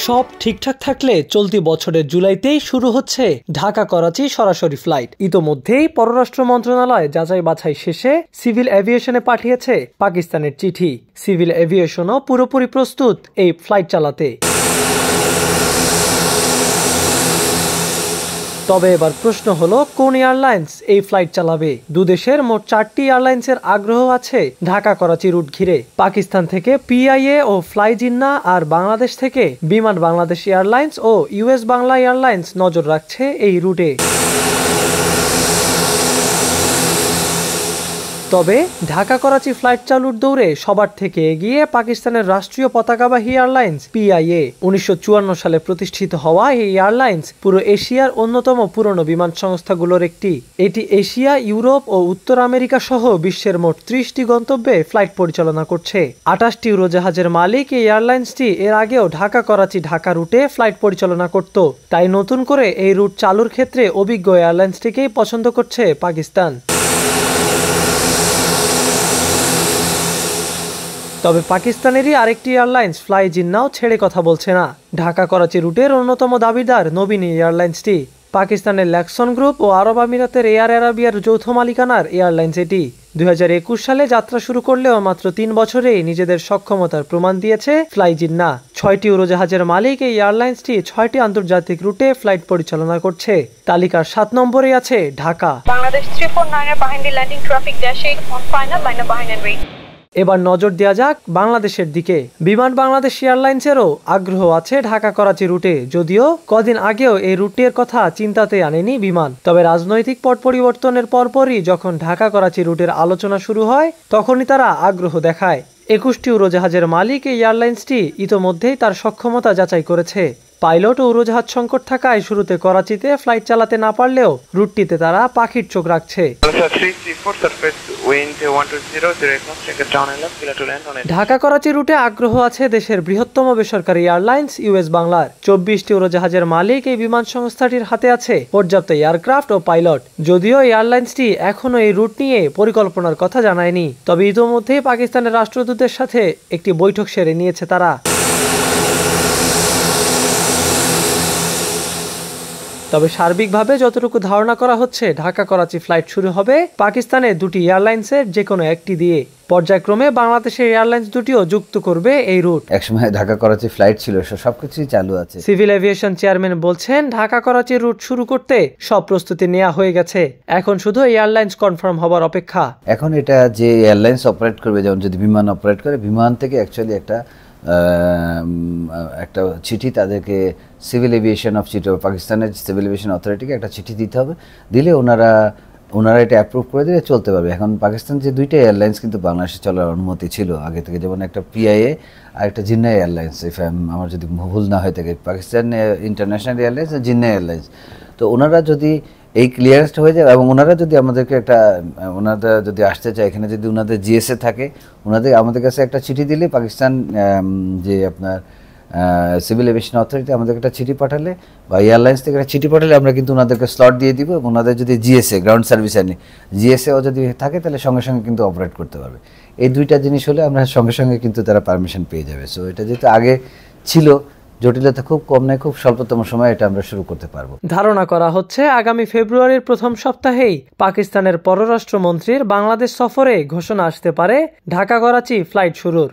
সব ঠিকঠাক থাকলে চলতি বছরের জুলাইতেই শুরু হচ্ছে ঢাকা করাচি সরাসরি ফ্লাইট। ইতোমধ্যেই পররাষ্ট্র মন্ত্রণালয় যাচাই বাছাই শেষে সিভিল এভিয়েশনে পাঠিয়েছে পাকিস্তানের চিঠি। সিভিল এভিয়েশনও পুরোপুরি প্রস্তুত এই ফ্লাইট চালাতে। তবে এবার প্রশ্ন হলো, কোন এয়ারলাইন্স এই ফ্লাইট চালাবে? দুদেশের মোট 4টি এয়ারলাইন্সের আগ্রহ আছে ঢাকা করাচি রুট ঘিরে। পাকিস্তান থেকে পিআইএ ও ফ্লাই জিন্না, আর বাংলাদেশ থেকে বিমান বাংলাদেশ এয়ারলাইন্স ও ইউএস বাংলা এয়ারলাইন্স নজর রাখছে এই রুটে। তবে ঢাকা করাচি ফ্লাইট চালুর দৌড়ে সবার থেকে এগিয়ে পাকিস্তানের রাষ্ট্রীয় পতাকাবাহী এয়ারলাইন্স পিআইএ। 1954 সালে প্রতিষ্ঠিত হওয়া এই এয়ারলাইন্স পুরো এশিয়ার অন্যতম পুরনো বিমান সংস্থাগুলোর একটি। এটি এশিয়া, ইউরোপ ও উত্তর আমেরিকা সহ বিশ্বের মোট 30টি গন্তব্যে ফ্লাইট পরিচালনা করছে। 28টি উড়োজাহাজের মালিক এই এয়ারলাইন্সটি এর আগেও ঢাকা করাচি ঢাকা রুটে ফ্লাইট পরিচালনা করত। তাই নতুন করে এই রুট চালুর ক্ষেত্রে অভিজ্ঞ এয়ারলাইন্সটিকেই পছন্দ করছে পাকিস্তান। তবে পাকিস্তানেরই আরেকটি এয়ারলাইন্স ফ্লাই জিন্নাও ছেড়ে কথা বলছে না। ঢাকা করাচি রুটের অন্যতম দাবিদার নবীনী এয়ারলাইন্সটি। পাকিস্তানের ল্যাক্সন গ্রুপ ও আরব আমিরাতের এয়ার আরাবিয়ার যৌথ মালিকানার এয়ারলাইন্স এটি। 2021 সালে যাত্রা শুরু করলেও মাত্র 3 বছরেই নিজেদের সক্ষমতার প্রমাণ দিয়েছে ফ্লাই জিন্না। 6টি উড়োজাহাজের মালিক এই এয়ারলাইন্সটি 6টি আন্তর্জাতিক রুটে ফ্লাইট পরিচালনা করছে। তালিকার 7 নম্বরে আছে Dhaka. Bangladesh 349 behind the landing traffic dash 8 on final line of behind and wait। এবার নজর দেওয়া যাক বাংলাদেশের দিকে। বিমান বাংলাদেশ এয়ারলাইন্সেরও আগ্রহ আছে ঢাকা করাচি রুটে, যদিও কদিন আগেও এই রুটের কথা চিন্তাতে আনেনি বিমান। তবে রাজনৈতিক পট পরিবর্তনের পরপরই যখন ঢাকা করাচি রুটের আলোচনা শুরু হয়, তখনই তারা আগ্রহ দেখায়। 21টি উড়োজাহাজের মালিক এই এয়ারলাইন্সটি ইতোমধ্যেই তার সক্ষমতা যাচাই করেছে। পাইলট ও উড়োজাহাজ সংকট থাকায় শুরুতে করাচিতে ফ্লাইট চালাতে না পারলেও রুটটিতে তারা পাখির চোখ রাখছে। ঢাকা করাচি রুটে আগ্রহ আছে দেশের বৃহত্তম বেসরকারি এয়ারলাইন্স ইউএস বাংলার। 24টি উড়োজাহাজের মালিক এই বিমান সংস্থাটির হাতে আছে পর্যাপ্ত এয়ারক্রাফট ও পাইলট। যদিও এয়ারলাইন্সটি এখনো এই রুট নিয়ে পরিকল্পনার কথা জানায়নি, তবে ইতোমধ্যেই পাকিস্তানের রাষ্ট্রদূতের সাথে একটি বৈঠক সেরে নিয়েছে তারা। তবে সার্বিকভাবে যতটুকু ধারণা করা হচ্ছে, ঢাকা করাচি ফ্লাইট শুরু হবে পাকিস্তানের 2টি এয়ারলাইন্সের যে কোনো একটি দিয়ে। পর্যায়ক্রমে বাংলাদেশের এয়ারলাইন্স দুটিও যুক্ত করবে এই রুট। একসময় ঢাকা করাচি ফ্লাইট ছিল, সবকিছুই চালু আছে। সিভিল এভিয়েশন চেয়ারম্যান বলছেন, ঢাকা করাচি রুট শুরু করতে সব প্রস্তুতি নেওয়া হয়ে গেছে, এখন শুধু এয়ারলাইন্স কনফার্ম হবার অপেক্ষা। এখন এটা যে এয়ারলাইন্স অপারেট করবে, যেমন যদি বিমান অপারেট করে, বিমান থেকে অ্যাকচুয়ালি একটা চিঠি তাদেরকে সিভিল এভিয়েশন অফ চিঠি, পাকিস্তানের সিভিল এভিয়েশন অথরিটিকে একটা চিঠি দিতে হবে। দিলে ওনারা এটা অ্যাপ্রুভ করে দিলে চলতে পারবে। এখন পাকিস্তান যে 2টা এয়ারলাইন্স কিন্তু বাংলাদেশে চলার অনুমতি ছিল আগে থেকে, যেমন একটা পিআইএ আর একটা জিন্না এয়ারলাইন্স, আমার যদি ভুল না হয়ে থাকে, পাকিস্তান ইন্টারন্যাশনাল এয়ারলাইন্স আর জিন্না এয়ারলাইন্স। তো ওনারা যদি এই ক্লিয়ারেন্সটা হয়ে যায় এবং ওনারা যদি আমাদেরকে ওনারা যদি আসতে চায়, এখানে যদি ওনাদের জিএসএ থাকে, আমাদের কাছে একটা চিঠি দিলে পাকিস্তান যে আপনার সিভিল এভিয়েশন অথরিটি আমাদেরকে একটা চিঠি পাঠালে বা এয়ারলাইন্স থেকে একটা চিঠি পাঠালে আমরা কিন্তু ওনাদেরকে স্লট দিয়ে দিব, এবং ওনাদের যদি জিএসএ গ্রাউন্ড সার্ভিস আনি জিএসএও যদি থাকে, তাহলে সঙ্গে সঙ্গে কিন্তু অপারেট করতে পারবে। এই 2টা জিনিস হলে আমরা সঙ্গে সঙ্গে কিন্তু তারা পারমিশন পেয়ে যাবে। সো এটা যেহেতু আগে ছিল, জটিলতা খুব কম নয়, খুব স্বল্পতম সময়ে এটা আমরা শুরু করতে পারবো। ধারণা করা হচ্ছে আগামী ফেব্রুয়ারির প্রথম সপ্তাহেই পাকিস্তানের পররাষ্ট্রমন্ত্রীর বাংলাদেশ সফরে ঘোষণা আসতে পারে ঢাকা করাচি ফ্লাইট শুরুর।